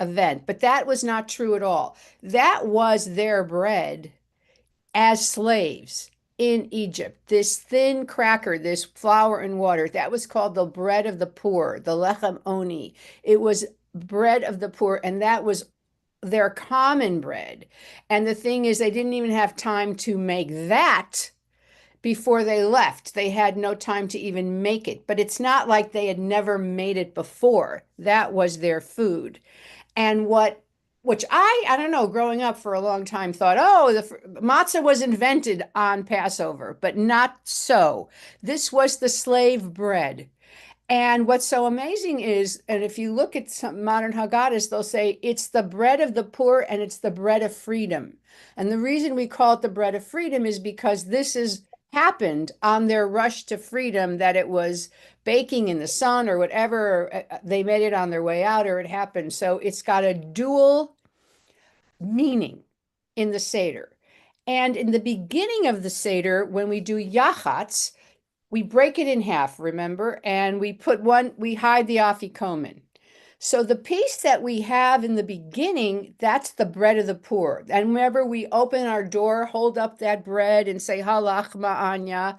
event, but that was not true at all. That was their bread as slaves in Egypt. This thin cracker, this flour and water, that was called the bread of the poor, the lechem oni. It was bread of the poor, and that was their common bread. And the thing is, they didn't even have time to make that before they left. They had no time to even make it. But it's not like they had never made it before. That was their food. And which I don't know, growing up for a long time thought, oh, the matzah was invented on Passover, but not so. This was the slave bread. And what's so amazing is, and if you look at some modern Haggadahs, they'll say it's the bread of the poor and it's the bread of freedom. And the reason we call it the bread of freedom is because this is happened on their rush to freedom, that it was baking in the sun or whatever, or they made it on their way out, or it happened. So it's got a dual meaning in the Seder. And in the beginning of the Seder, when we do Yachatz, we break it in half, remember? And we hide the afikomen. So the piece that we have in the beginning, that's the bread of the poor. And remember, we open our door, hold up that bread and say, halach ma'anya,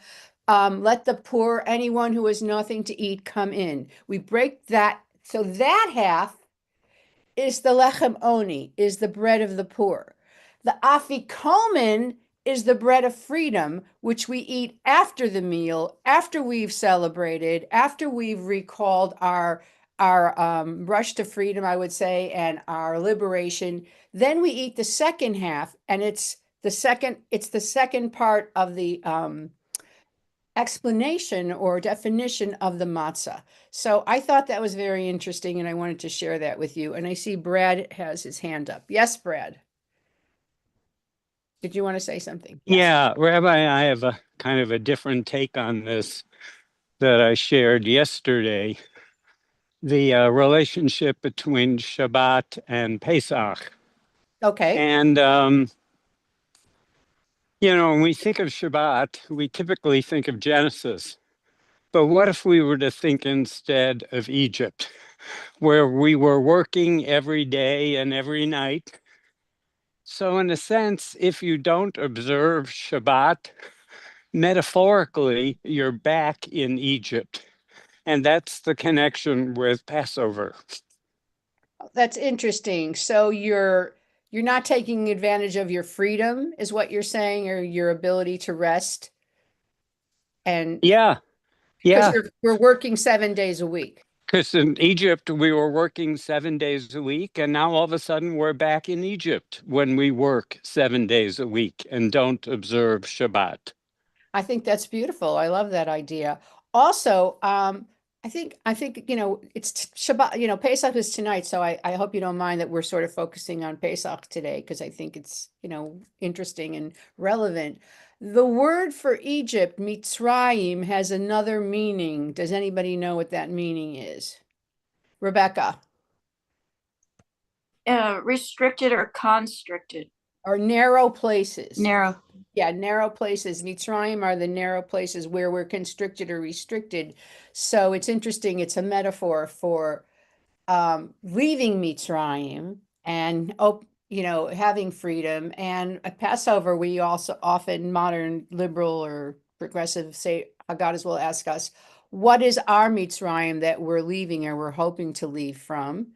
let the poor, anyone who has nothing to eat, come in. We break that. So that half is the lechem oni, is the bread of the poor. The afikomen is the bread of freedom, which we eat after the meal, after we've celebrated, after we've recalled our rush to freedom, I would say, and our liberation. Then we eat the second half, and it's the second part of the explanation or definition of the matzah. So I thought that was very interesting, and I wanted to share that with you. And I see Brad has his hand up. Yes, Brad. Did you want to say something? Yes. Yeah, Rabbi, I have a kind of a different take on this that I shared yesterday. The relationship between Shabbat and Pesach. Okay. And, when we think of Shabbat, we typically think of Genesis. But what if we were to think instead of Egypt, where we were working every day and every night? So, in a sense, if you don't observe Shabbat, metaphorically, you're back in Egypt. And that's the connection with Passover. That's interesting. So you're not taking advantage of your freedom, is what you're saying, or your ability to rest, and Yeah, because yeah. we're working 7 days a week. Because in Egypt, we were working 7 days a week. And now all of a sudden, we're back in Egypt when we work 7 days a week and don't observe Shabbat. I think that's beautiful. I love that idea. Also, I think it's Shabbat. Pesach is tonight, so I hope you don't mind that we're sort of focusing on Pesach today because I think it's interesting and relevant. The word for Egypt, Mitzrayim, has another meaning. Does anybody know what that meaning is? Rebecca, Restricted or constricted? are narrow places. Narrow. Yeah, narrow places. Mitzrayim are the narrow places where we're constricted or restricted. So it's interesting. It's a metaphor for leaving Mitzrayim and having freedom. And at Passover, we also often modern liberal or progressive say Haggadahs will ask us, what is our Mitzrayim that we're leaving or we're hoping to leave from?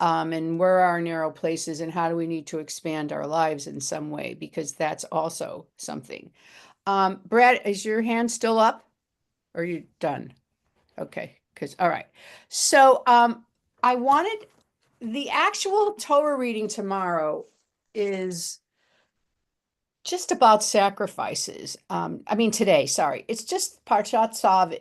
And where are our narrow places and how do we need to expand our lives in some way? Because that's also something. Brad, is your hand still up? Or are you done? Okay, because all right. So I wanted the actual Torah reading tomorrow is just about sacrifices. I mean today, sorry. It's just Parshat Tzav,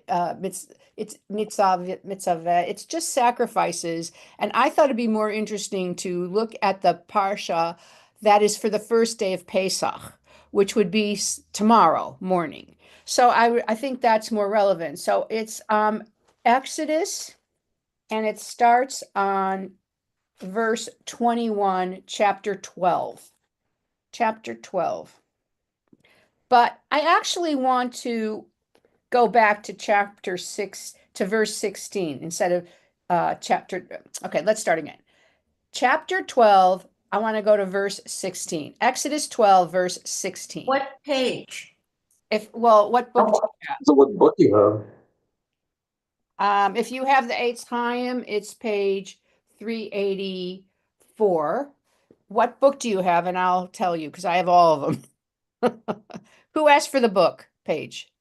it's Mitzvah, it's just sacrifices. And I thought it'd be more interesting to look at the Parsha that is for the first day of Pesach, which would be tomorrow morning. So I think that's more relevant. So it's Exodus, and it starts on verse 21, chapter 12. Chapter 12. But I actually want to go back to chapter 6 to verse 16 instead of chapter. Okay, let's start again. chapter 12, I want to go to verse 16. Exodus 12, verse 16. What page? What book do you So what book you have? have? If you have the Eitz Chaim, it's page 384. What book do you have? And I'll tell you because I have all of them. Who asked for the book page?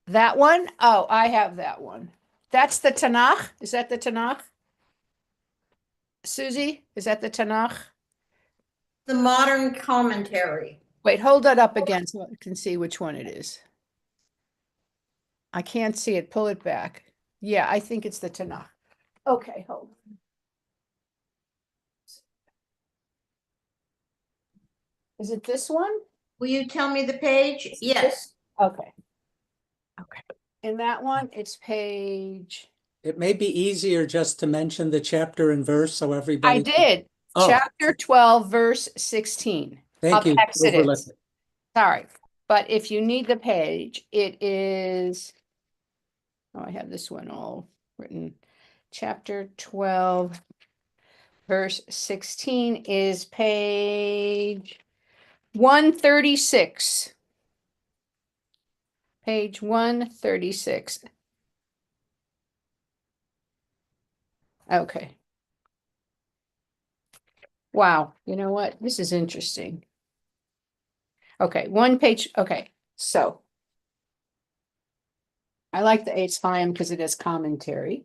That one? Oh, I have that one. That's the Tanakh. Is that the Tanakh? Susie, is that the Tanakh? The modern commentary. Wait, hold that up again so I can see which one it is. I can't see it. Pull it back. Yeah, I think it's the Tanakh. Okay, hold on. Is it this one? Will you tell me the page? Yes. Okay. Okay. In that one, it's page. It may be easier just to mention the chapter and verse so I everybody. did. Oh. Chapter 12, verse 16 Thank of you. Exodus. Overlooked it. Sorry. But if you need the page, it is. Oh, I have this one all written. Chapter 12, verse 16 is page 136. Page 136. Okay. Wow. You know what? This is interesting. Okay, one page. Okay, so I like the Eitz Chaim because it has commentary.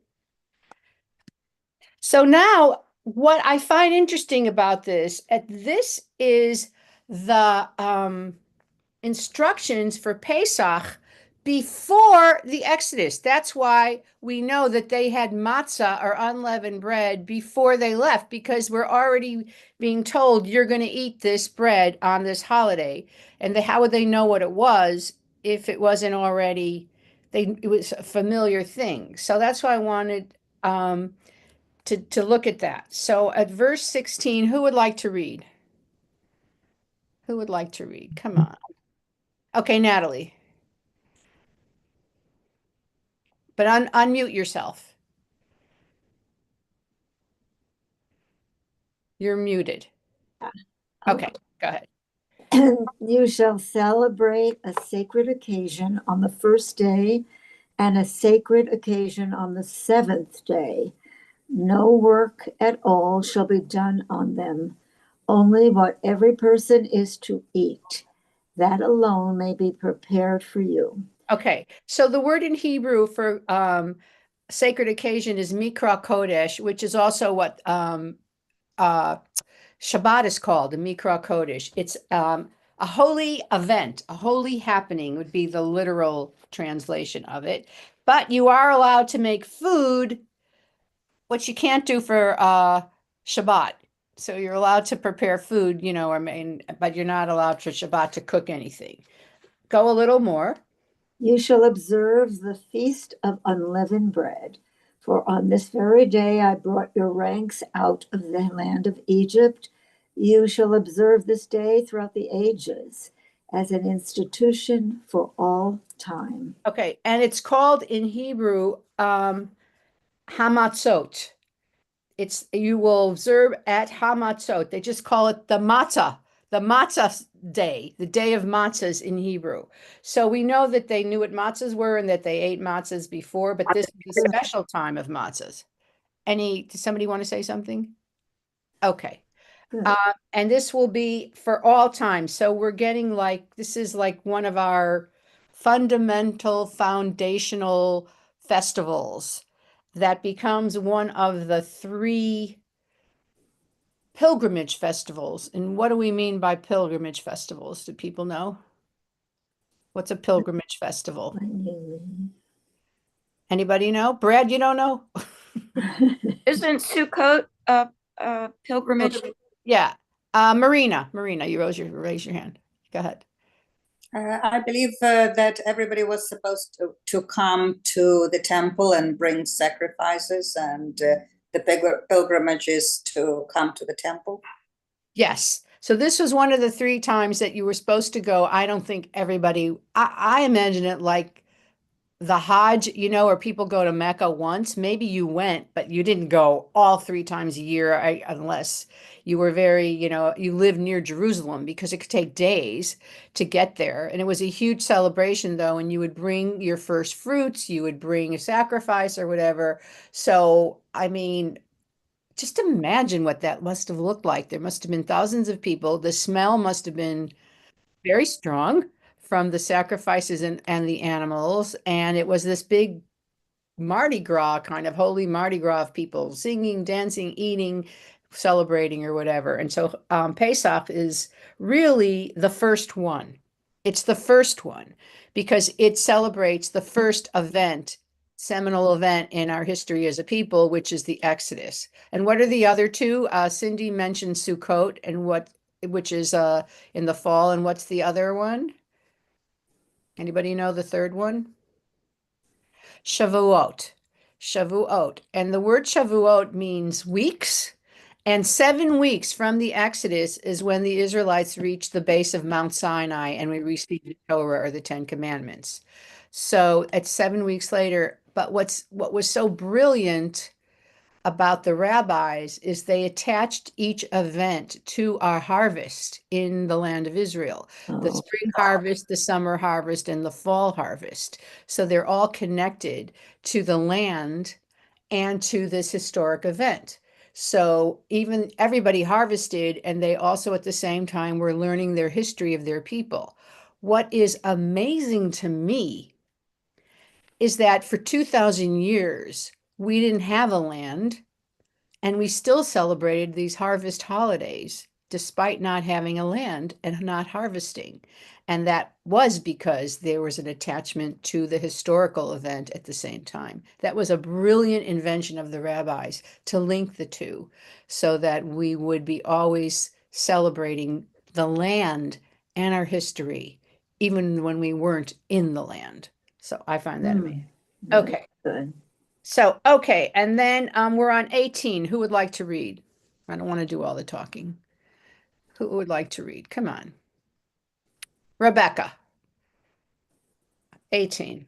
So now what I find interesting about this is the instructions for Pesach before the Exodus. That's why we know that they had matzah or unleavened bread before they left, because we're already being told you're going to eat this bread on this holiday. And how would they know what it was if it wasn't already, it was a familiar thing. So that's why I wanted to look at that. So at verse 16, who would like to read? Who would like to read? Come on. Okay, Natalie. But unmute yourself. You're muted. Okay, go ahead. And you shall celebrate a sacred occasion on the first day and a sacred occasion on the seventh day. No work at all shall be done on them, only what every person is to eat. That alone may be prepared for you. Okay, so the word in Hebrew for sacred occasion is Mikra Kodesh, which is also what Shabbat is called, the Mikra Kodesh. It's a holy event, a holy happening would be the literal translation of it. But you are allowed to make food, which you can't do for Shabbat. So you're allowed to prepare food, but you're not allowed for Shabbat to cook anything. Go a little more. You shall observe the feast of unleavened bread. For on this very day I brought your ranks out of the land of Egypt. You shall observe this day throughout the ages as an institution for all time. Okay, and it's called in Hebrew Hamatzot. You will observe at Hamatzot. They just call it the matzah day, the day of matzahs in Hebrew. So we know that they knew what matzahs were and that they ate matzahs before, but this is a special time of matzahs. Does somebody want to say something? Okay. And this will be for all time. So we're getting this is like one of our fundamental, foundational festivals that becomes one of the 3 pilgrimage festivals. And what do we mean by pilgrimage festivals? Do people know? What's a pilgrimage festival? Anybody know? Brad, you don't know? Isn't Sukkot a pilgrimage? Yeah. Marina, you raise your hand. Go ahead. I believe that everybody was supposed to come to the temple and bring sacrifices, and the pilgrimage is to come to the temple. Yes. So this was one of the 3 times that you were supposed to go. I don't think everybody, I imagine it like the Hajj, where people go to Mecca once, maybe you went, but you didn't go all 3 times a year, unless you were very, you lived near Jerusalem because it could take days to get there. And it was a huge celebration, though, and you would bring your first fruits, you would bring a sacrifice or whatever. So, I mean, just imagine what that must have looked like. There must have been thousands of people. The smell must have been very strong from the sacrifices and the animals. And it was this big Mardi Gras, kind of holy Mardi Gras of people singing, dancing, eating, celebrating, or whatever. And so Pesach is really the first one. It's the first one because it celebrates the first event, seminal event in our history as a people, which is the Exodus. And what are the other two? Cindy mentioned Sukkot, which is in the fall. And what's the other one? Anybody know the third one? Shavuot. Shavuot. And the word Shavuot means weeks. And 7 weeks from the Exodus is when the Israelites reached the base of Mount Sinai and we received the Torah or the Ten Commandments. So it's 7 weeks later. But what was so brilliant about the rabbis is they attached each event to our harvest in the land of Israel, the Oh, spring harvest, the summer harvest, and the fall harvest. So they're all connected to the land and to this historic event. So even everybody harvested, and they also at the same time were learning their history of their people. What is amazing to me is that for 2,000 years, we didn't have a land and we still celebrated these harvest holidays despite not having a land and not harvesting. And that was because there was an attachment to the historical event at the same time. That was a brilliant invention of the rabbis to link the two so that we would be always celebrating the land and our history, even when we weren't in the land. So I find that amazing. very Okay. good. So, okay, and then we're on 18. Who would like to read? I don't want to do all the talking. Who would like to read? Come on. Rebecca, 18.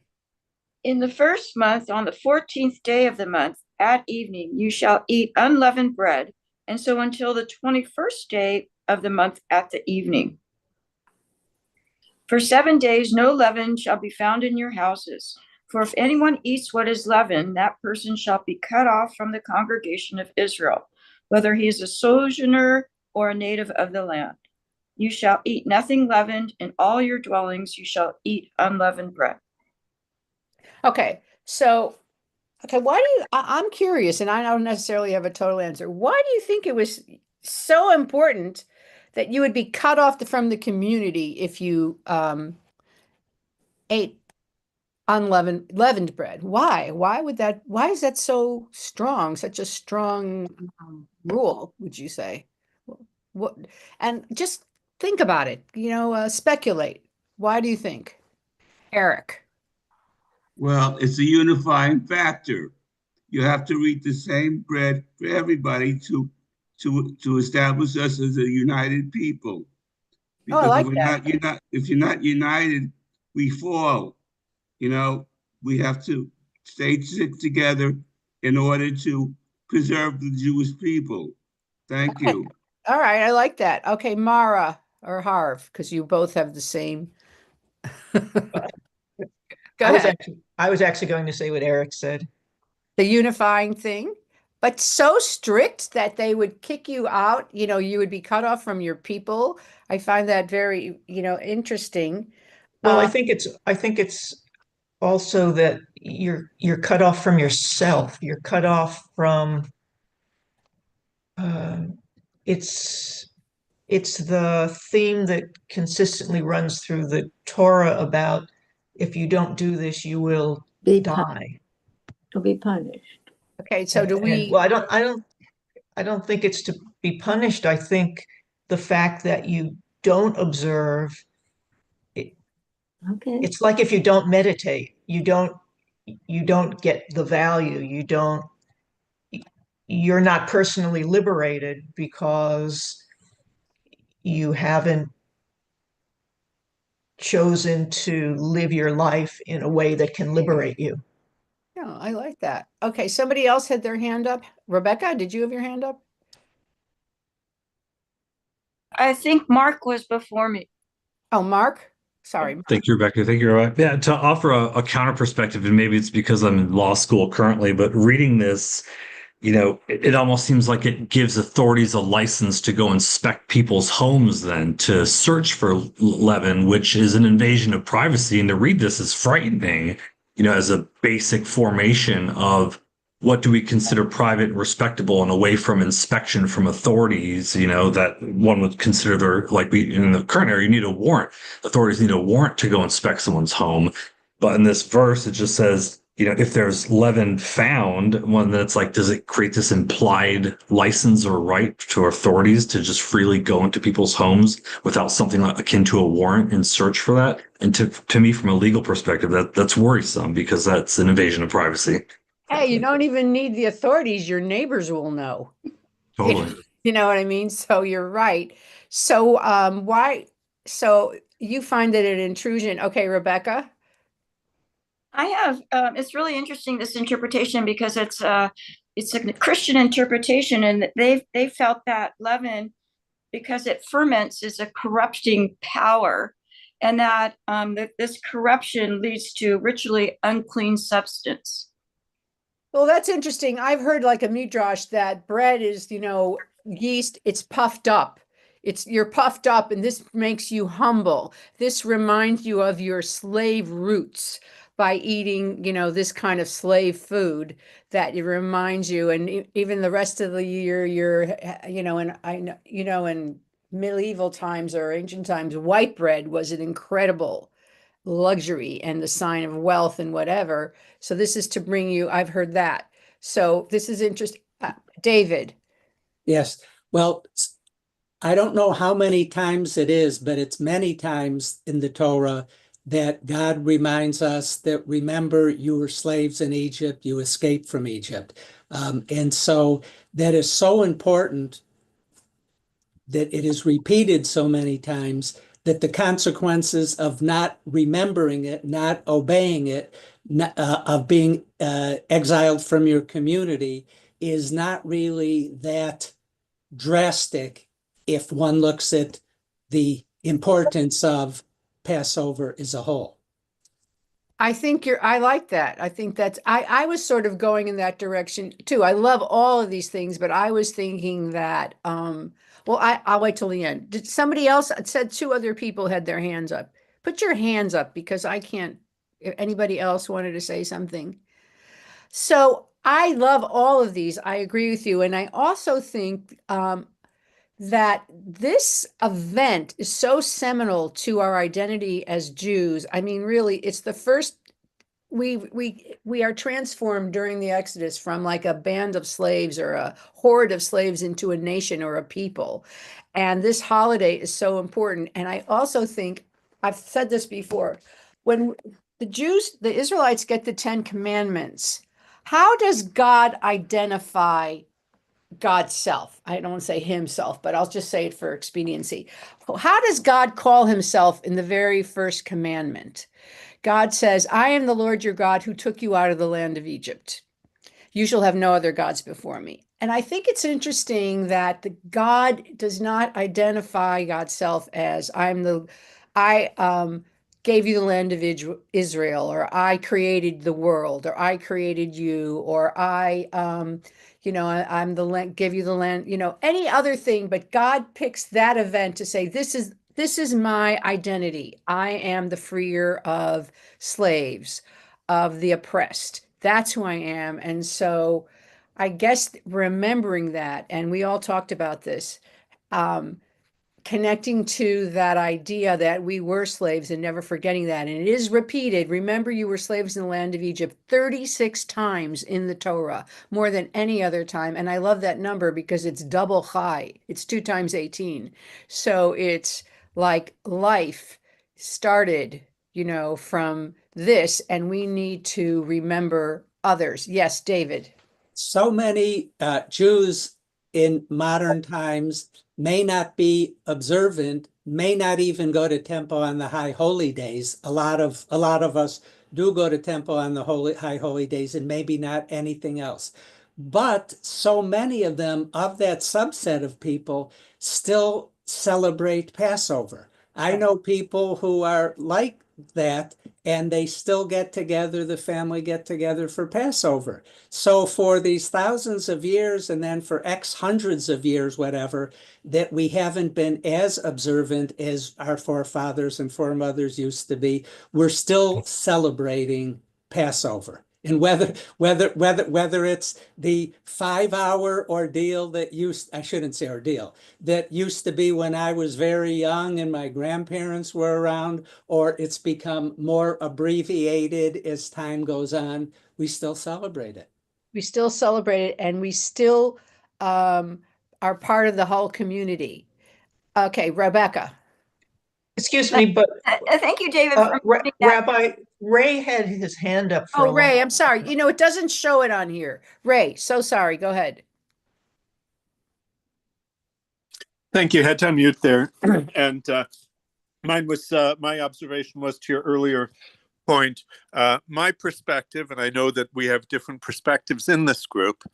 In the first month, on the 14th day of the month, at evening, you shall eat unleavened bread, and so until the 21st day of the month at the evening. For 7 days, no leaven shall be found in your houses. For if anyone eats what is leavened, that person shall be cut off from the congregation of Israel, whether he is a sojourner or a native of the land. You shall eat nothing leavened. In all your dwellings you shall eat unleavened bread. Okay, so, why do I'm curious, and I don't necessarily have a total answer. Why do you think it was so important that you would be cut off from the community if you ate leavened bread? Why is that so strong, such a strong rule, would you say? What, and just think about it, speculate. Why do you think? Eric. Well, it's a unifying factor. You have to eat the same bread for everybody to establish us as a united people. Oh, I Because like that. if you're not united, we fall. You know, we have to stay together in order to preserve the Jewish people. Thank Okay. you. All right, I like that. Okay, Mara or Harv, because you both have the same. Go ahead. I was actually going to say what Eric said. The unifying thing, but so strict that they would kick you out, you would be cut off from your people. I find that very, interesting. Well, Um, I think it's also that you're cut off from yourself. You're cut off from um, it's it's the theme that consistently runs through the Torah about if you don't do this, you will Be punished. die. To be punished. okay, so do And we, well, I don't think it's to be punished. I think the fact that you don't observe it, Okay. it's like if you don't meditate, you don't get the value. You're not personally liberated because you haven't chosen to live your life in a way that can liberate you. Yeah, I like that. Okay, somebody else had their hand up. Rebecca, did you have your hand up? I think Mark was before me. Oh, Mark. Sorry. Thank you, Rebecca. Thank you, Rebecca. Yeah, to offer a counter perspective, and maybe it's because I'm in law school currently, but reading this, it almost seems like it gives authorities a license to go inspect people's homes then to search for leaven, which is an invasion of privacy. And to read this is frightening, as a basic formation of what do we consider private and respectable and away from inspection from authorities, that one would consider in the current area, you need a warrant. Authorities need a warrant to go inspect someone's home. But in this verse, it just says, if there's leaven found, one that's like, does it create this implied license or right to authorities to just freely go into people's homes without something akin to a warrant and search for that? And to me, from a legal perspective, that's worrisome because that's an invasion of privacy. Hey, you don't even need the authorities. Your neighbors will know. Totally. You know what I mean? So you're right. So so you find it an intrusion. Okay, Rebecca. I have, it's really interesting, this interpretation, because it's a Christian interpretation, and they felt that leaven, because it ferments, is a corrupting power, and that this corruption leads to ritually unclean substance. Well, that's interesting. I've heard like a midrash that bread is, yeast, it's puffed up. You're puffed up, and this makes you humble. This reminds you of your slave roots by eating, this kind of slave food, that it reminds you. And even the rest of the year, in medieval times or ancient times, white bread was an incredible luxury and the sign of wealth and whatever. So this is to bring you, I've heard that. So this is interesting. David. Yes. Well, I don't know how many times it is, but it's many times in the Torah that God reminds us that, remember, you were slaves in Egypt, you escaped from Egypt. And so that is so important that it is repeated so many times that the consequences of not remembering it, not obeying it, of being exiled from your community is not really that drastic if one looks at the importance of Passover as a whole. I like that. I think I was sort of going in that direction too. I love all of these things, but I was thinking that, well, I'll wait till the end. Did somebody else said two other people had their hands up? Put your hands up because I can't, if anybody else wanted to say something. So I love all of these. I agree with you. And I also think, that this event is so seminal to our identity as Jews. I mean, really, it's the first we are transformed during the Exodus from like a band of slaves or a horde of slaves into a nation or a people. And this holiday is so important. And I also think, I've said this before, when the Israelites get the 10 Commandments, how does God identify God's self? I don't want to say himself, but I'll just say it for expediency. How does God call himself in the very first commandment? God says, I am the Lord your God who took you out of the land of Egypt. You shall have no other gods before me. And I think it's interesting that God does not identify God's self as I gave you the land of Israel, or I created the world, or I created you, or I'm the land, give you the land, any other thing. But God picks that event to say, this is my identity. I am the freer of slaves, of the oppressed. That's who I am. And so I guess remembering that, and we all talked about this, connecting to that idea that we were slaves and never forgetting that. And it is repeated. Remember, you were slaves in the land of Egypt 36 times in the Torah, more than any other time. And I love that number because it's double high. It's 2 times 18. So it's like life started, from this, and we need to remember others. Yes, David. So many Jews in modern times may not be observant, may not even go to temple on the high holy days. A lot of us do go to temple on the high holy days and maybe not anything else. But so many of them, of that subset of people, still celebrate Passover. I know people who are like that, and they still get together, the family get together for Passover. So for these thousands of years, and then for X hundreds of years, whatever, that we haven't been as observant as our forefathers and foremothers used to be, we're still celebrating Passover. And whether it's the 5 hour ordeal that I shouldn't say ordeal, that used to be when I was very young and my grandparents were around, or it's become more abbreviated as time goes on, we still celebrate it. We still celebrate it, and we still are part of the whole community. Okay, Rebecca. Excuse me, but Thank you, David, for mentioning that. Rabbi Ray had his hand up for a Oh, Ray, long I'm sorry. You know, it doesn't show it on here. Ray, so sorry. Go ahead. Thank you. Had to unmute there. And my observation was to your earlier point. My perspective, and I know that we have different perspectives in this group,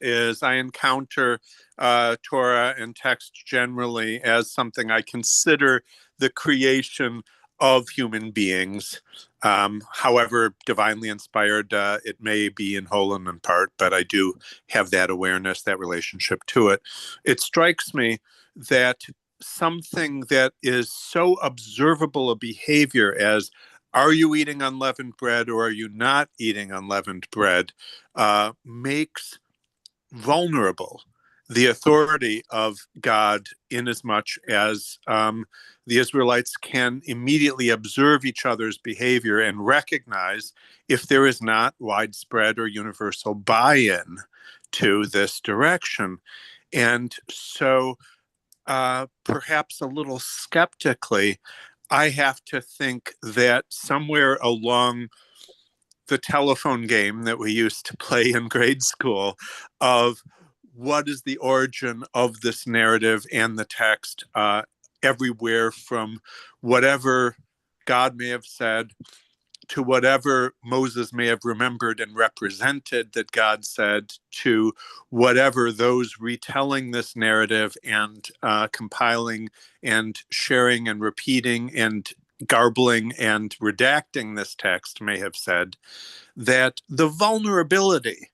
is I encounter Torah and text generally as something I consider the creation of human beings. However divinely inspired it may be in whole and in part, but I do have that awareness, that relationship to it. It strikes me that something that is so observable a behavior as are you eating unleavened bread or are you not eating unleavened bread makes vulnerable the authority of God, in as much as the Israelites can immediately observe each other's behavior and recognize if there is not widespread or universal buy-in to this direction. And so perhaps a little skeptically, I have to think that somewhere along the telephone game that we used to play in grade school of what is the origin of this narrative and the text, everywhere from whatever God may have said to whatever Moses may have remembered and represented that God said, to whatever those retelling this narrative and compiling and sharing and repeating and garbling and redacting this text may have said, that the vulnerability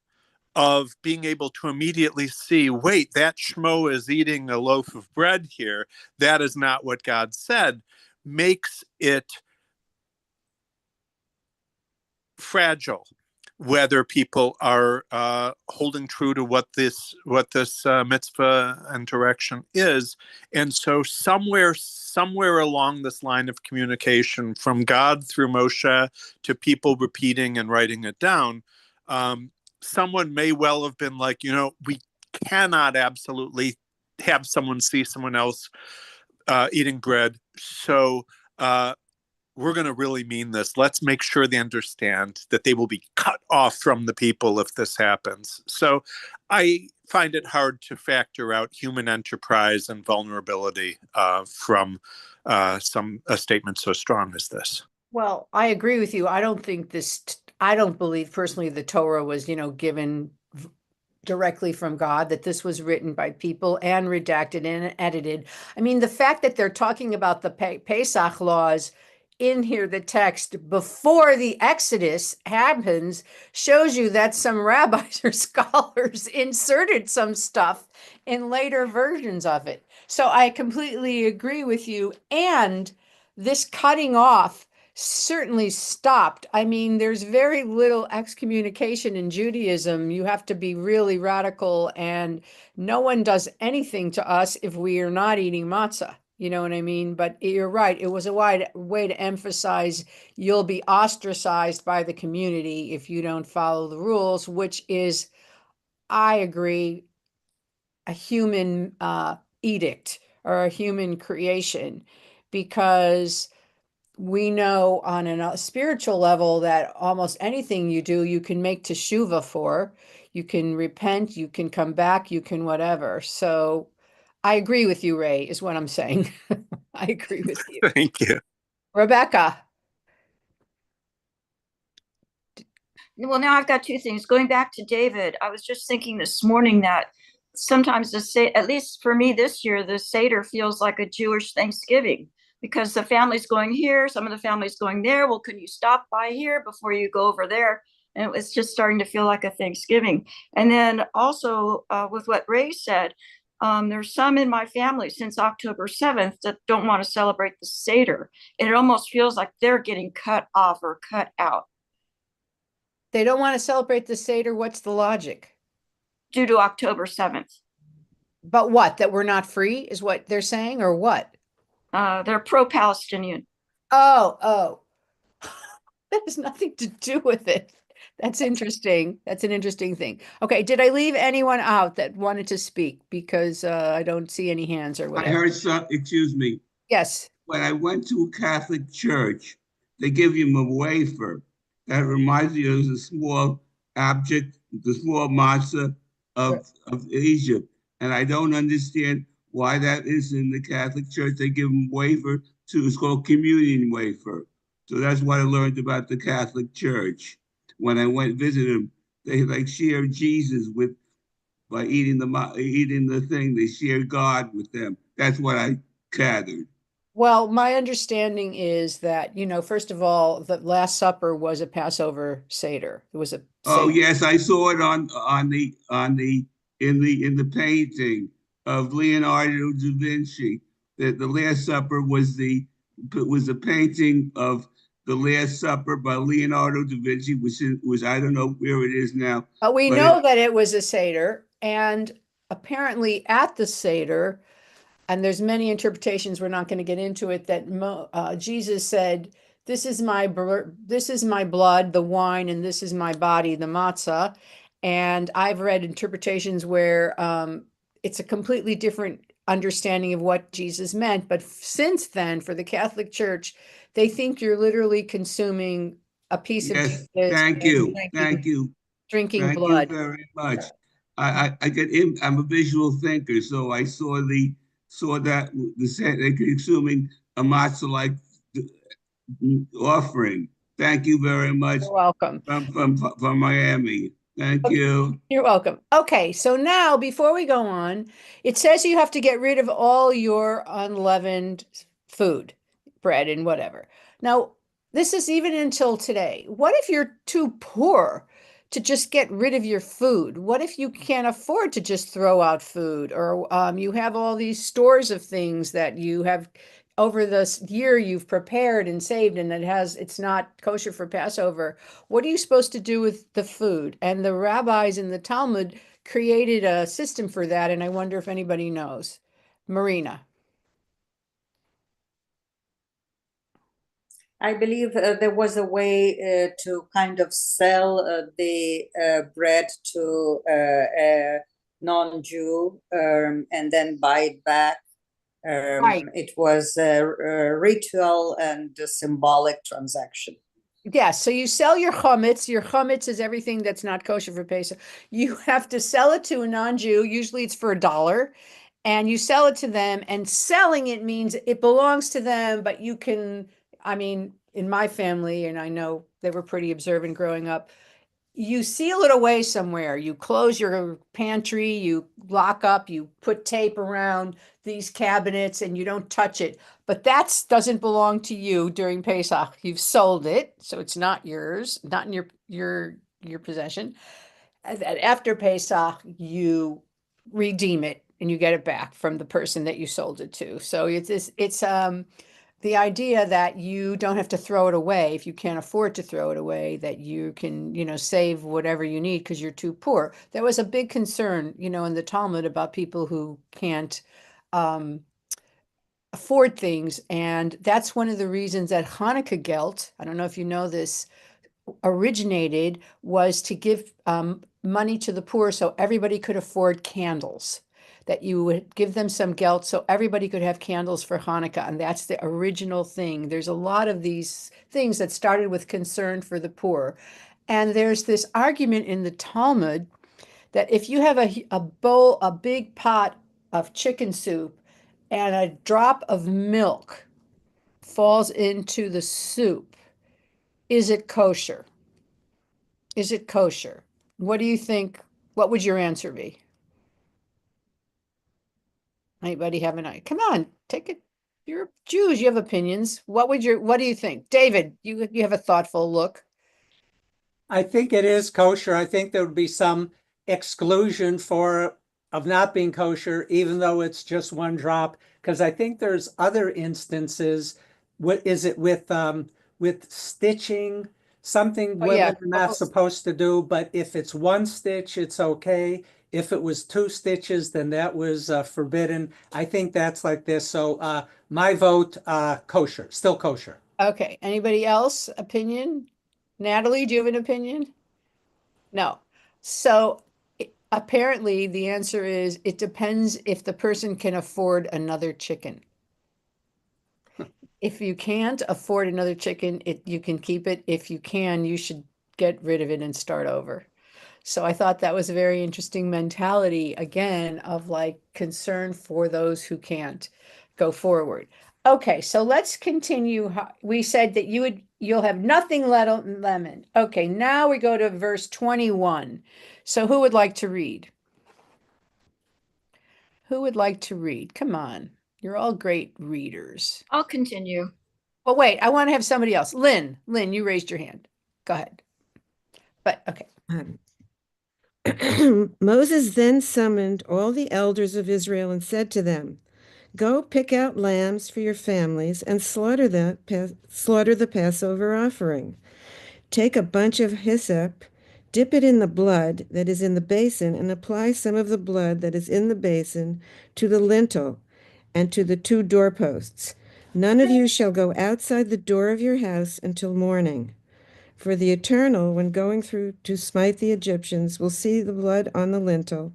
of being able to immediately see, wait, that schmo is eating a loaf of bread here, that is not what God said, makes it fragile whether people are holding true to what this mitzvah and direction is. And so somewhere along this line of communication from God through Moshe to people repeating and writing it down, someone may well have been like, we cannot absolutely have someone see someone else eating bread. So we're going to really mean this. Let's make sure they understand that they will be cut off from the people if this happens. So I find it hard to factor out human enterprise and vulnerability from a statement so strong as this. Well, I agree with you. I don't believe personally the Torah was, given directly from God, that this was written by people and redacted and edited. I mean, the fact that they're talking about the Pesach laws in here, the text before the Exodus happens, shows you that some rabbis or scholars inserted some stuff in later versions of it. So I completely agree with you. And this cutting off certainly stopped. I mean, there's very little excommunication in Judaism. You have to be really radical, and no one does anything to us if we are not eating matzah. You know what I mean? But you're right. It was a way to emphasize you'll be ostracized by the community if you don't follow the rules, which is, I agree, a human edict or a human creation, because we know on a spiritual level that almost anything you do, you can make teshuva for. You can repent, you can come back, you can whatever. So I agree with you, Ray, is what I'm saying. I agree with you. Thank you. Rebecca. Well, now I've got two things. Going back to David, I was just thinking this morning that sometimes at least for me this year, the Seder feels like a Jewish Thanksgiving because the family's going here, some of the family's going there. Well, can you stop by here before you go over there? And it's just starting to feel like a Thanksgiving. And then also with what Ray said, there's some in my family since October 7th that don't want to celebrate the Seder. And it almost feels like they're getting cut off or cut out. They don't want to celebrate the Seder. What's the logic? Due to October 7th. But what? That we're not free is what they're saying, or what? They're pro-Palestinian. Oh. That has nothing to do with it. That's interesting. That's an interesting thing. Okay, did I leave anyone out that wanted to speak? Because I don't see any hands or I whatever. heard some, excuse me, Yes. when I went to a Catholic church, they give you a wafer that reminds you of the small object, the small matzah of Egypt. And I don't understand why that is in the Catholic Church. They give them wafer too. It's called communion wafer. So that's what I learned about the Catholic Church. When I went visit them, they like share Jesus with by eating the thing. They share God with them. That's what I gathered. Well, my understanding is that, first of all, the Last Supper was a Passover Seder. It was a Oh Seder. yes, I saw it in the painting of Leonardo da Vinci. That the Last Supper was a painting of the Last Supper by Leonardo da Vinci, which I don't know where it is now. But we But know that it was a Seder, and apparently at the Seder, and there's many interpretations, we're not going to get into it, that Jesus said, this is my blood, the wine, and this is my body, the matzah. And I've read interpretations where it's a completely different understanding of what Jesus meant. But since then, for the Catholic Church, they think you're literally consuming a piece of yes, Jesus thank and you, thank you, drinking thank you blood. very much. I'm a visual thinker, so I saw that they're consuming a matzah like offering. Thank you very much You're welcome. from Miami. Thank Okay. you. You're welcome. Okay, so now before we go on, it says you have to get rid of all your unleavened food, bread and whatever. Now, this is even until today. What if you're too poor to just get rid of your food? What if you can't afford to just throw out food, or you have all these stores of things that you have over this year you've prepared and saved, and it's not kosher for Passover? What are you supposed to do with the food? And the rabbis in the Talmud created a system for that, and I wonder if anybody knows. Marina. I believe there was a way to kind of sell the bread to a non-Jew and then buy it back. Right. It was a ritual and a symbolic transaction. Yeah, so you sell your chametz. Your chametz is everything that's not kosher for Pesach. You have to sell it to a non-Jew. Usually it's for $1, and you sell it to them. And selling it means it belongs to them, but you can, in my family, and I know they were pretty observant growing up, you seal it away somewhere. You close your pantry, you lock up, you put tape around these cabinets, and you don't touch it. But that doesn't belong to you during Pesach. You've sold it, so it's not yours, not in your possession. And after Pesach, you redeem it and you get it back from the person that you sold it to. So it's the idea that you don't have to throw it away if you can't afford to throw it away, that you can, save whatever you need because you're too poor. There was a big concern, in the Talmud about people who can't afford things. And that's one of the reasons that Hanukkah gelt, I don't know if you know this, originated was to give money to the poor so everybody could afford candles. That you would give them some gelt so everybody could have candles for Hanukkah. And that's the original thing. There's a lot of these things that started with concern for the poor. And there's this argument in the Talmud that if you have a bowl, a big pot of chicken soup and a drop of milk falls into the soup, is it kosher? Is it kosher? What do you think? What would your answer be? Anybody have an idea? Come on, take it. You're Jews, you have opinions. What do you think? David, you have a thoughtful look. I think it is kosher. I think there would be some exclusion of not being kosher, even though it's just one drop. Because I think there's other instances. What is it with stitching? Something Oh, yeah. women are not supposed to do, but if it's one stitch, it's okay. If it was two stitches, then that was forbidden. I think that's like this. So my vote, kosher, still kosher. Okay. Anybody else opinion? Natalie, do you have an opinion? No. So apparently the answer is it depends if the person can afford another chicken. If you can't afford another chicken, you can keep it. If you can, you should get rid of it and start over. So I thought that was a very interesting mentality, again, of like concern for those who can't go forward. Okay, so let's continue. We said that you'll have nothing lemon. Okay, now we go to verse 21. So who would like to read? Who would like to read? Come on. You're all great readers. I'll continue. Oh, wait, I want to have somebody else. Lynn, you raised your hand. Go ahead. But okay. Moses then summoned all the elders of Israel and said to them, "Go pick out lambs for your families and slaughter the Passover offering. Take a bunch of hyssop, dip it in the blood that is in the basin, and apply some of the blood that is in the basin to the lintel and to the two doorposts. None of you shall go outside the door of your house until morning. For the Eternal, when going through to smite the Egyptians, will see the blood on the lintel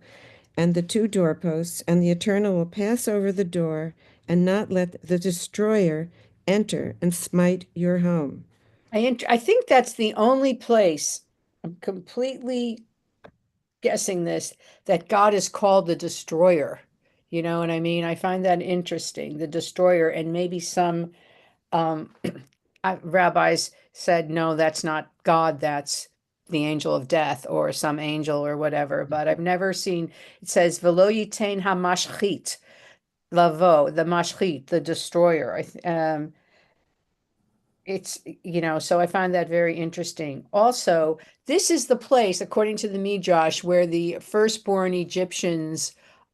and the two doorposts, and the Eternal will pass over the door and not let the destroyer enter and smite your home." I think that's the only place, I'm completely guessing this, that God is called the destroyer. You know what I mean? I find that interesting, the destroyer, and maybe some rabbis said, no, that's not God, that's the angel of death or some angel or whatever. But I've never seen, it says, Velo yitain hamashchit, lavo, the mashchit, the destroyer. It's, so I find that very interesting. Also, this is the place, according to the Midrash, where the firstborn Egyptians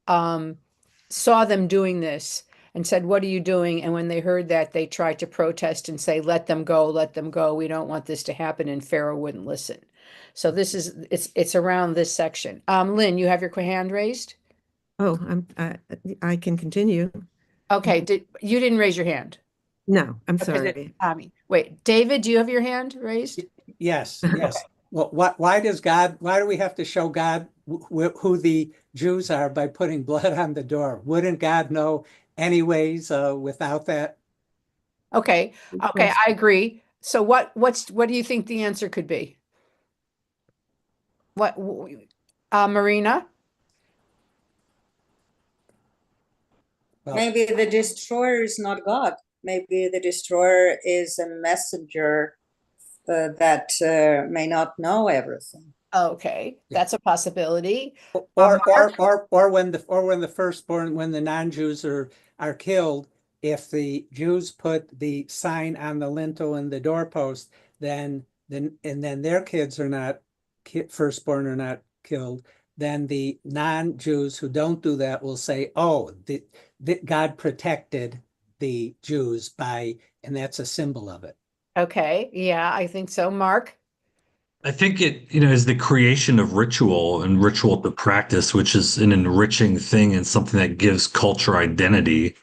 saw them doing this and said, "What are you doing?" And when they heard that, they tried to protest and say, let them go, let them go. We don't want this to happen. And Pharaoh wouldn't listen. So it's around this section. Lynn, you have your hand raised? Oh, I can continue. Okay, you didn't raise your hand. No, I'm sorry. Wait, David, do you have your hand raised? Yes. Well, why do we have to show God who the Jews are by putting blood on the door? Wouldn't God know anyways without that? Okay, I agree. So what do you think the answer could be? What, Marina? Well, Maybe the destroyer is not God. Maybe the destroyer is a messenger that may not know everything. Okay, that's a possibility. Or when the firstborn, when the non-Jews are killed, if the Jews put the sign on the lintel and the doorpost, then their kids are not firstborn are not killed. Then the non-Jews who don't do that will say, "Oh, God protected the Jews and that's a symbol of it." Okay, yeah, I think so. Mark? I think it, is the creation of ritual and ritual to practice, which is an enriching thing and something that gives culture identity.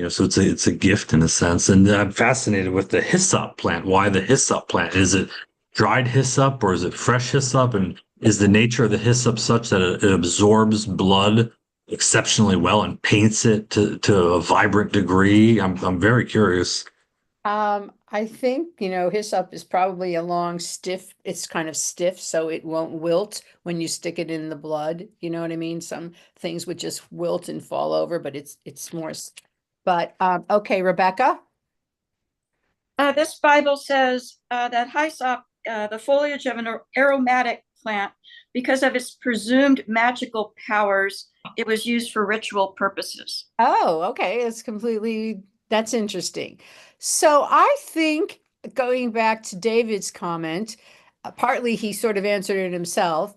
So it's a gift in a sense. And I'm fascinated with the hyssop plant. Why the hyssop plant? Is it dried hyssop or is it fresh hyssop? And is the nature of the hyssop such that it absorbs blood exceptionally well and paints it to a vibrant degree? I'm very curious. I think, hyssop is probably a long, stiff, it's kind of stiff, so it won't wilt when you stick it in the blood. You know what I mean? Some things would just wilt and fall over, but it's more, but, okay, Rebecca? This Bible says that hyssop, the foliage of an aromatic plant, because of its presumed magical powers, it was used for ritual purposes. Oh, okay. That's interesting. So I think going back to David's comment, partly he sort of answered it himself.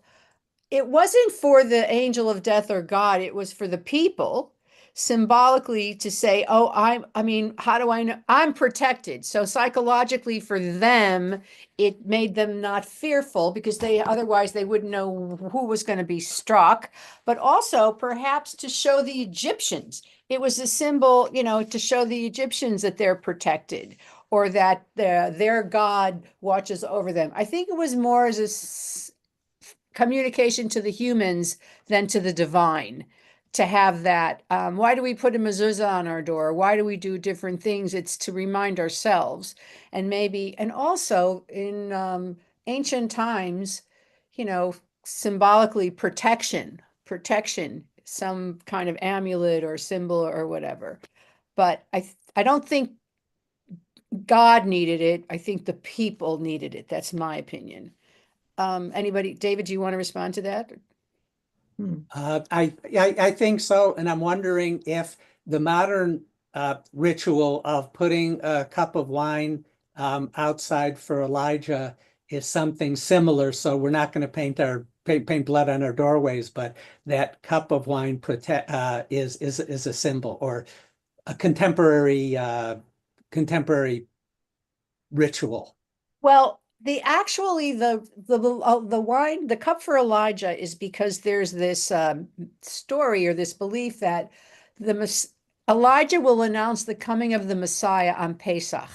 It wasn't for the angel of death or God, it was for the people symbolically to say, oh, I mean, how do I know? I'm protected. So psychologically for them, it made them not fearful because otherwise they wouldn't know who was going to be struck, but also perhaps to show the Egyptians. It was a symbol, to show the Egyptians that they're protected or that their God watches over them. I think it was more as a communication to the humans than to the divine to have that. Why do we put a mezuzah on our door? Why do we do different things? It's to remind ourselves. And also in ancient times, symbolically protection, some kind of amulet or symbol or whatever. But I don't think God needed it. I think the people needed it. That's my opinion. Anybody, David, do you want to respond to that? I think so, and I'm wondering if the modern ritual of putting a cup of wine outside for Elijah is something similar. So we're not going to paint blood on our doorways, but that cup of wine is a symbol or a contemporary ritual. Well, the wine, the cup for Elijah is because there's this story or this belief that Elijah will announce the coming of the Messiah on Pesach.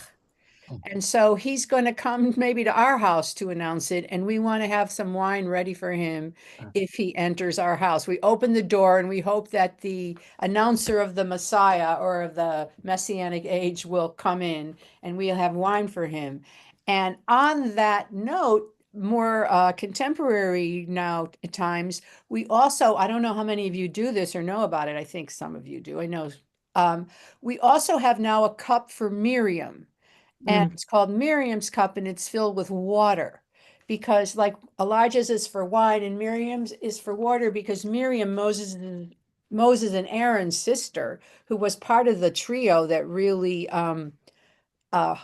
And so he's going to come maybe to our house to announce it, and we want to have some wine ready for him if he enters our house. We open the door and we hope that the announcer of the Messiah or of the Messianic age will come in and we'll have wine for him. And on that note, more contemporary now at times, we also, I don't know how many of you do this or know about it. I think some of you do. I know. We also have now a cup for Miriam. And it's called Miriam's cup, and it's filled with water. Because like Elijah's is for wine and Miriam's is for water, because Miriam, Moses and Aaron's sister, who was part of the trio that really uh,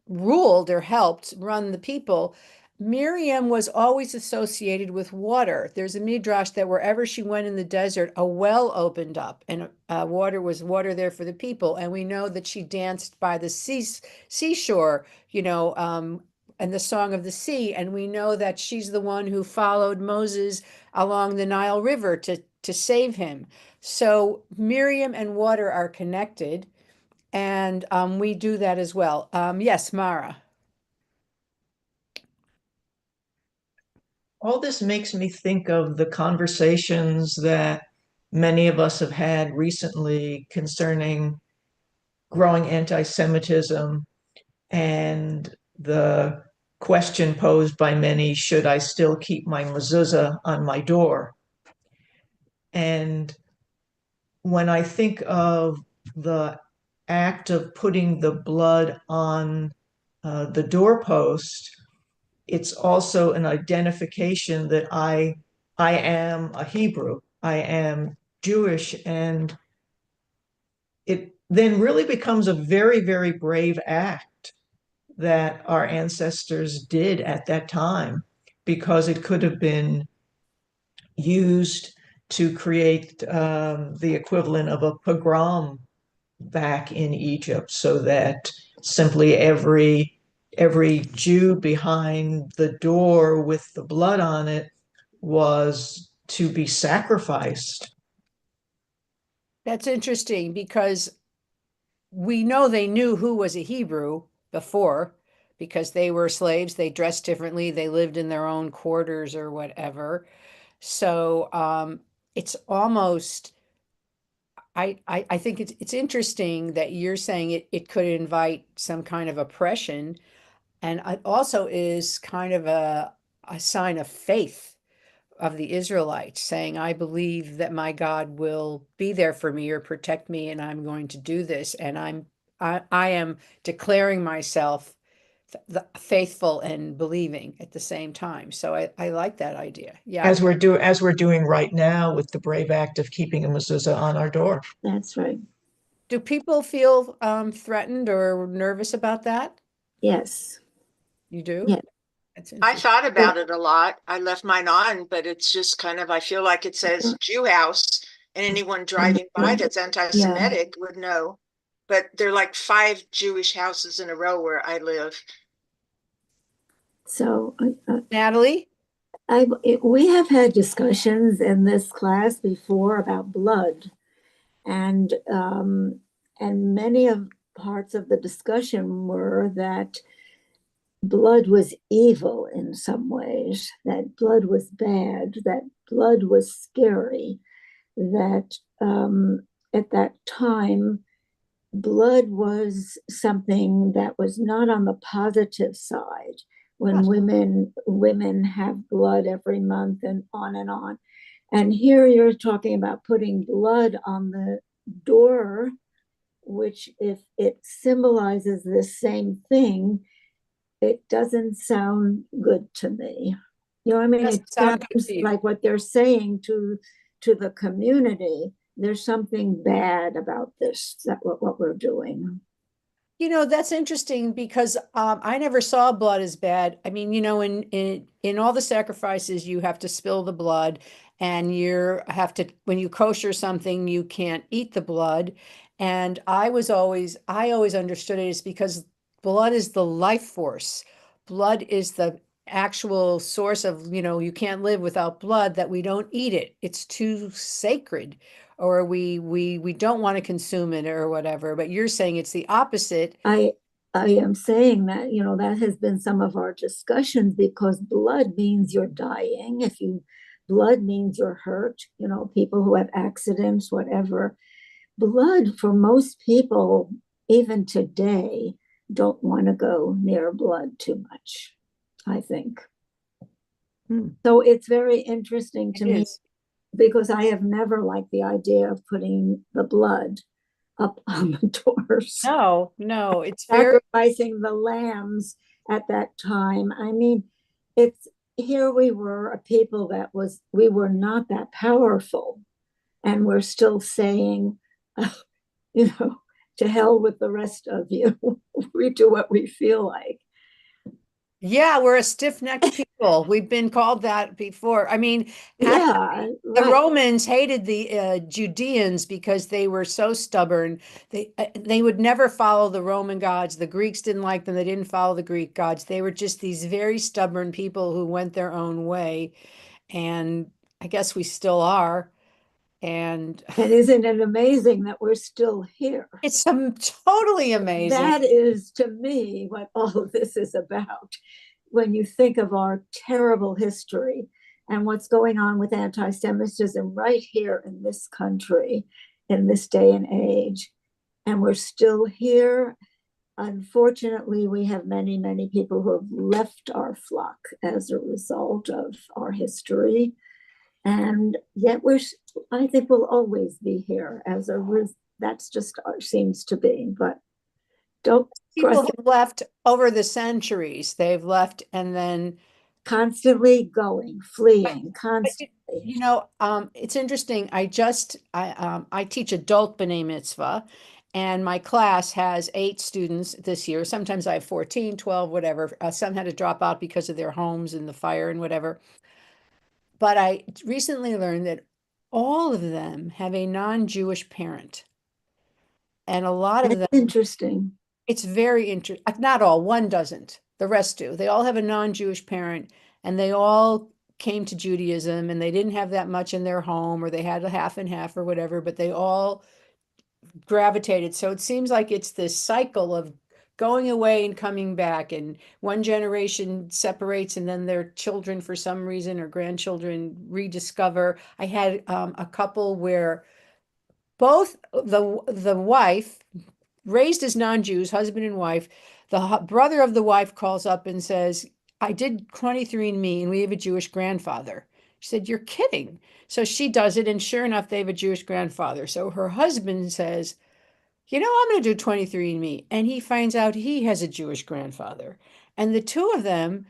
ruled or helped run the people, Miriam was always associated with water. There's a midrash that wherever she went in the desert, a well opened up and water there for the people. And we know that she danced by the seashore, and the Song of the Sea. And we know that she's the one who followed Moses along the Nile River to save him. So Miriam and water are connected. And we do that as well. Yes, Mara. All this makes me think of the conversations that many of us have had recently concerning growing anti-Semitism and the question posed by many, should I still keep my mezuzah on my door? And when I think of the act of putting the blood on the doorpost, it's also an identification that I am a Hebrew, I am Jewish, and it then really becomes a very, very brave act that our ancestors did at that time, because it could have been used to create the equivalent of a pogrom back in Egypt, so that simply every Jew behind the door with the blood on it was to be sacrificed. That's interesting because we know they knew who was a Hebrew before because they were slaves. They dressed differently. They lived in their own quarters or whatever. So it's almost, I think it's interesting that you're saying it could invite some kind of oppression, and it also is kind of a sign of faith of the Israelites saying, I believe that my God will be there for me or protect me, and I'm going to do this. And I am declaring myself faithful and believing at the same time. So I like that idea. Yeah. As we're doing right now with the brave act of keeping a mezuzah on our door. That's right. Do people feel threatened or nervous about that? Yes. You do? Yeah. That's I interesting. thought about it a lot. I left mine on, but it's just kind of, I feel like it says Jew house, and anyone driving by that's anti-Semitic would know. But there are like 5 Jewish houses in a row where I live. So, Natalie? we have had discussions in this class before about blood, and many of parts of the discussion were that blood was evil in some ways, that blood was bad, that blood was scary, that at that time, blood was something that was not on the positive side. When women have blood every month and on and on. And here you're talking about putting blood on the door, which if it symbolizes the same thing, it doesn't sound good to me. You know, I mean, it sounds like what they're saying to the community. There's something bad about this, that what we're doing. You know, that's interesting because I never saw blood as bad. I mean, you know, in all the sacrifices, you have to spill the blood, and you have to, when you kosher something, you can't eat the blood. And I always understood it as because blood is the life force. Blood is the actual source of, you know, you can't live without blood, that we don't eat it. It's too sacred, or we don't want to consume it or whatever. But you're saying it's the opposite. I am saying that, you know, that has been some of our discussions, because blood means you're dying. Blood means you're hurt, you know, people who have accidents, whatever. Blood, for most people, even today, don't want to go near blood too much, I think. So it's very interesting to me, because I have never liked the idea of putting the blood up on the doors. No, it's sacrificing the lambs at that time. I mean, here we were, a people we were not that powerful, and we're still saying, you know, to hell with the rest of you. We do what we feel like. Yeah, we're a stiff-necked people. We've been called that before. I mean, the Romans hated the Judeans because they were so stubborn. They would never follow the Roman gods. The Greeks didn't like them. They didn't follow the Greek gods. They were just these very stubborn people who went their own way. And I guess we still are. And isn't it amazing that we're still here? It's totally amazing. That is, to me, what all of this is about. When you think of our terrible history and what's going on with anti-Semitism right here in this country, in this day and age, and we're still here. Unfortunately, we have many, many people who have left our flock as a result of our history. And yet I think we'll always be here that's just seems to be, but people have left over the centuries. They've left and then constantly going, fleeing, constantly. You know, it's interesting. I teach adult B'nai Mitzvah, and my class has 8 students this year. Sometimes I have 14, 12, whatever. Some had to drop out because of their homes and the fire and whatever. But I recently learned that all of them have a non-Jewish parent. And a lot of them. Interesting. It's very interesting. Not all, one doesn't. The rest do. They all have a non-Jewish parent, and they all came to Judaism, and they didn't have that much in their home, or they had a half and half or whatever, but they all gravitated. So it seems like it's this cycle of going away and coming back, and one generation separates, and then their children, for some reason, or grandchildren rediscover. I had a couple where both the wife, raised as non-Jews, husband and wife, the brother of the wife calls up and says, I did 23andMe and we have a Jewish grandfather. She said, you're kidding. So she does it, and sure enough, they have a Jewish grandfather. So her husband says, you know, I'm going to do 23andMe. And he finds out he has a Jewish grandfather. And the two of them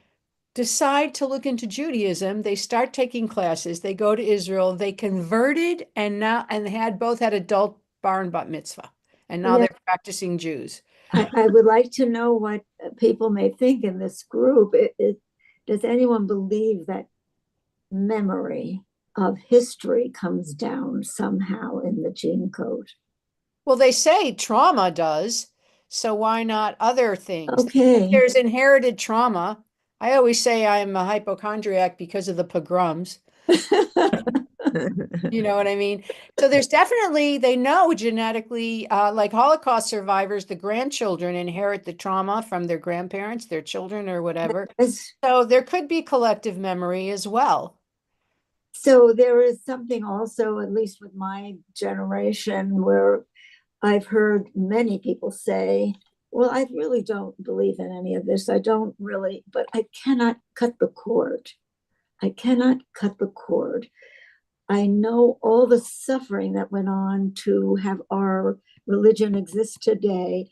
decide to look into Judaism. They start taking classes. They go to Israel. They converted and both had adult bar and bat mitzvah. And now Yeah. they're practicing Jews. I would like to know what people may think in this group. Does anyone believe that memory of history comes down somehow in the gene code? Well, they say trauma does. So why not other things? Okay. There's inherited trauma. I always say I'm a hypochondriac because of the pogroms. You know what I mean? So there's definitely, they know genetically, like Holocaust survivors, the grandchildren inherit the trauma from their grandparents, their children, or whatever. Yes. So there could be collective memory as well. So there is something also, at least with my generation, where I've heard many people say, well, I really don't believe in any of this. I don't really, but I cannot cut the cord. I cannot cut the cord. I know all the suffering that went on to have our religion exist today.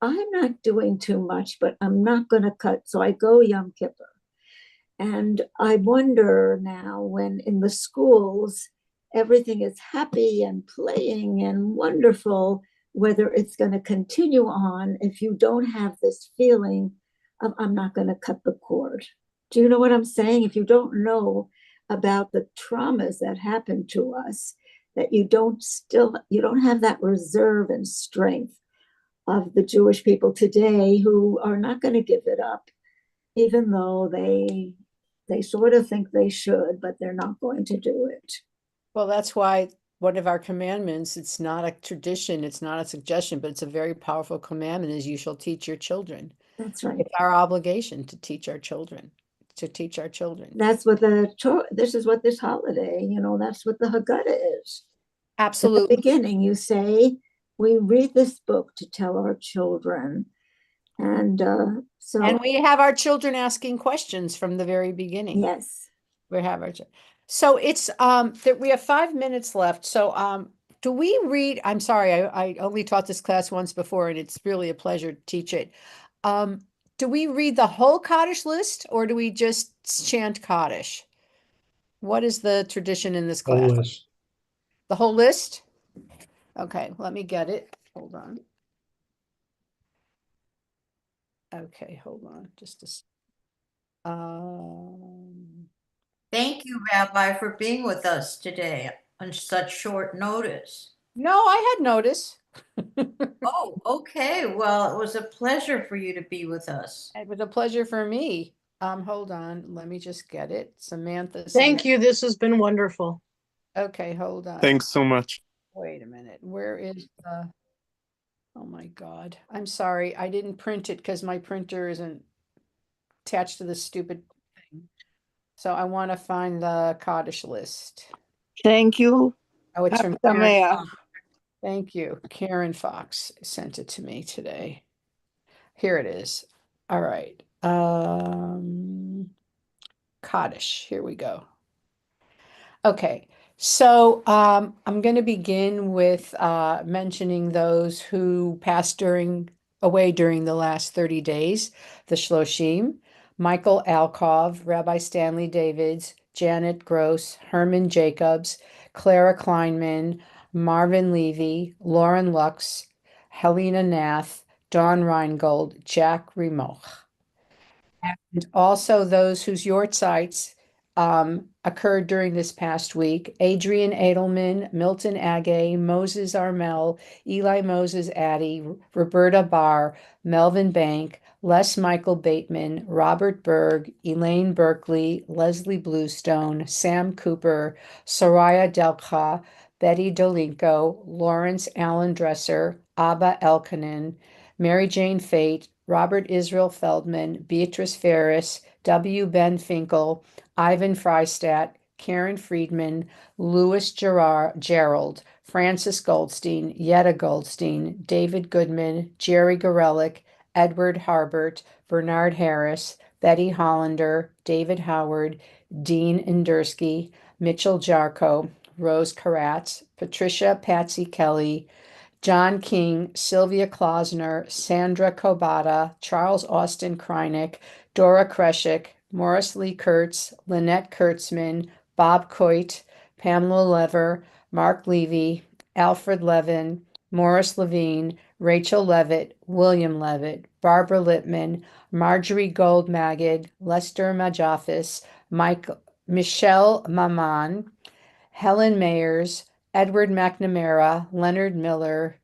I'm not doing too much, but I'm not going to cut. So I go Yom Kippur. And I wonder now, when in the schools, everything is happy and playing and wonderful, whether it's going to continue on if you don't have this feeling of, I'm not going to cut the cord. Do you know what I'm saying? If you don't know about the traumas that happened to us, that you don't have that reserve and strength of the Jewish people today, who are not going to give it up, even though they sort of think they should, but they're not going to do it. Well, that's why one of our commandments, it's not a tradition, it's not a suggestion, but it's a very powerful commandment, is you shall teach your children. That's right. It's our obligation to teach our children, That's what this is what this holiday, that's what the Haggadah is. Absolutely. At the beginning, you say, we read this book to tell our children. And and we have our children asking questions from the very beginning. Yes. We have our so it's that we have 5 minutes left. So do we read? I'm sorry, I only taught this class once before, and it's really a pleasure to teach it. Do we read the whole Kaddish list, or do we just chant Kaddish? What is the tradition in this class? Whole list. The whole list? Okay, let me get it. Hold on. Okay, hold on. Just a Thank you, Rabbi, for being with us today on such short notice. No, I had notice. Oh, okay. Well, it was a pleasure for you to be with us. It was a pleasure for me. Hold on. Let me just get it. Samantha. Thank you. This has been wonderful. Okay, hold on. Thanks so much. Wait a minute. Where is the... Oh my God. I'm sorry. I didn't print it because my printer isn't attached to the stupid thing. So I want to find the Kaddish list. Thank you. Oh, it's from Happy Karen Sameach. Fox. Thank you. Karen Fox sent it to me today. Here it is. All right. Kaddish. Here we go. Okay. So I'm going to begin with mentioning those who passed away during the last 30 days. The Shloshim, Michael Alkov, Rabbi Stanley Davids, Janet Gross, Herman Jacobs, Clara Kleinman, Marvin Levy, Lauren Lux, Helena Nath, Dawn Reingold, Jack Remoch. And also those whose yortzites occurred during this past week: Adrian Edelman, Milton Agay, Moses Armel, Eli Moses Addy, Roberta Barr, Melvin Bank, Les Michael Bateman, Robert Berg, Elaine Berkeley, Leslie Bluestone, Sam Cooper, Soraya Delka, Betty Dolinko, Lawrence Allen Dresser, Abba Elkanen, Mary Jane Fate, Robert Israel Feldman, Beatrice Ferris, W. Ben Finkel, Ivan Freistadt, Karen Friedman, Louis Gerald, Francis Goldstein, Yetta Goldstein, David Goodman, Jerry Gorelick, Edward Harbert, Bernard Harris, Betty Hollander, David Howard, Dean Endersky, Mitchell Jarko, Rose Karatz, Patricia Patsy Kelly, John King, Sylvia Klausner, Sandra Kobata, Charles Austin Krynick, Dora Kreshik, Morris Lee Kurtz, Lynette Kurtzman, Bob Coit, Pamela Lever, Mark Levy, Alfred Levin, Morris Levine, Rachel Levitt, William Levitt, Barbara Littman, Marjorie Gold Magid, Lester Majafis, Michelle Maman, Helen Mayers, Edward McNamara, Leonard Miller,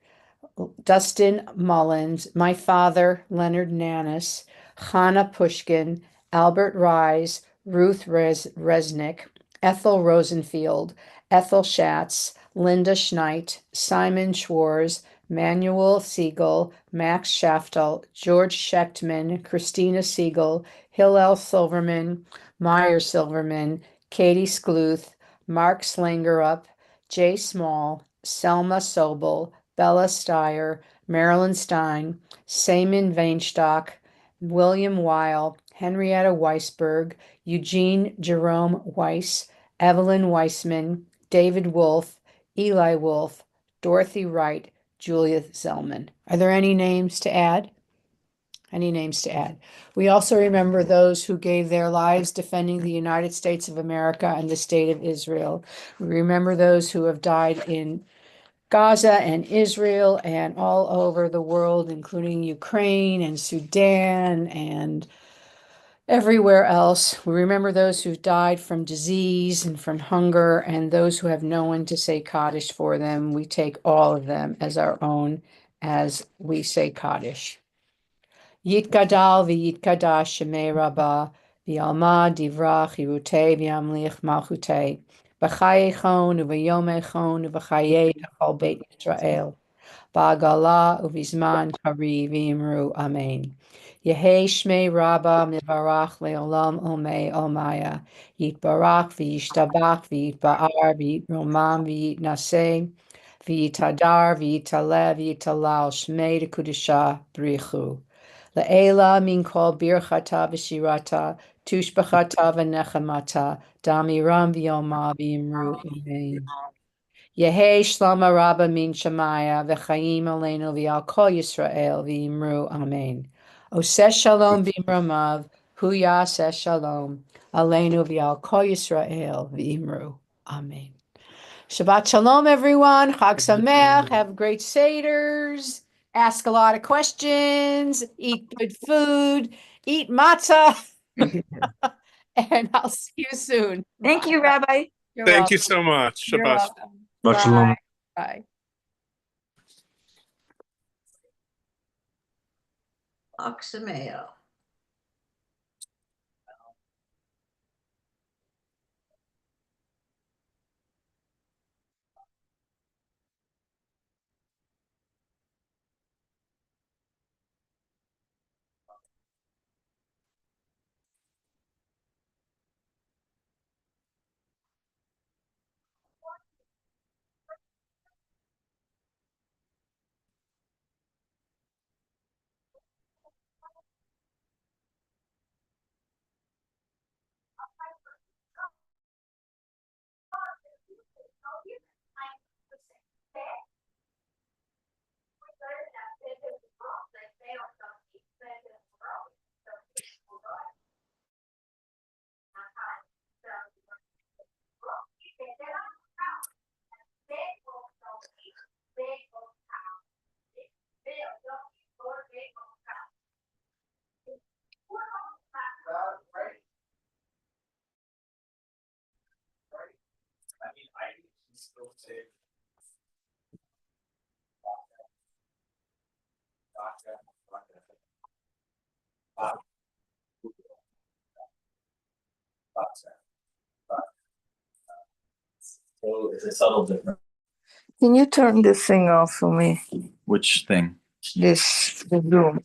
Dustin Mullins, my father, Leonard Nannis, Hannah Pushkin, Albert Rise, Ruth Resnick, Ethel Rosenfield, Ethel Schatz, Linda Schneit, Simon Schwarz, Manuel Siegel, Max Schaftel, George Schechtman, Christina Siegel, Hillel Silverman, Meyer Silverman, Katie Skluth, Mark Slangerup, Jay Small, Selma Sobel, Bella Steyer, Marilyn Stein, Seaman Vainstock, William Weil, Henrietta Weisberg, Eugene Jerome Weiss, Evelyn Weissman, David Wolf, Eli Wolf, Dorothy Wright, Julia Zellman. Are there any names to add? Any names to add? We also remember those who gave their lives defending the United States of America and the state of Israel. We remember those who have died in Gaza and Israel and all over the world, including Ukraine and Sudan and everywhere else. We remember those who've died from disease and from hunger, and those who have no one to say Kaddish for them. We take all of them as our own as we say Kaddish. Yitgadal v'yitkadash shemei Rabbah v'yalma divrach yirutei v'yamlich malchutei b'chayechon uv'yomechon uv'chayei kol beit Yisrael ba'agala uv'zman kari v'imru amen. Yehei shmei Rabbah mivarach le'olam omei omaya yitbarach v'yishtabach v'yitba'ar v'yitromam v'yitnaseh v'yitadar v'yitaleh v'yitalal shmei dekudisha brichu. Le'ela min kol birchata v'shirata, tushbachata v'nechamata, damiram v'yoma v'imru amen. Yehei shlama rabba min shamaya, v'chaim aleinu v'al kol Yisrael v'imru amen. Oseh shalom b'imramav, hu yaseh shalom, aleinu v'al kol Yisrael v'imru amen. Shabbat shalom, everyone. Chag Sameach. Have great Seders. Ask a lot of questions. Eat good food. Eat matzah. And I'll see you soon. Thank you, Rabbi. You're Thank you welcome. so much. You're Shabbat. welcome. Shabbat shalom. Bye. Oxameo. So it's a subtle difference. Can you turn this thing off for me? Which thing? The Zoom.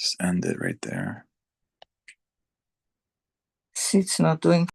Just end it right there. See, it's not doing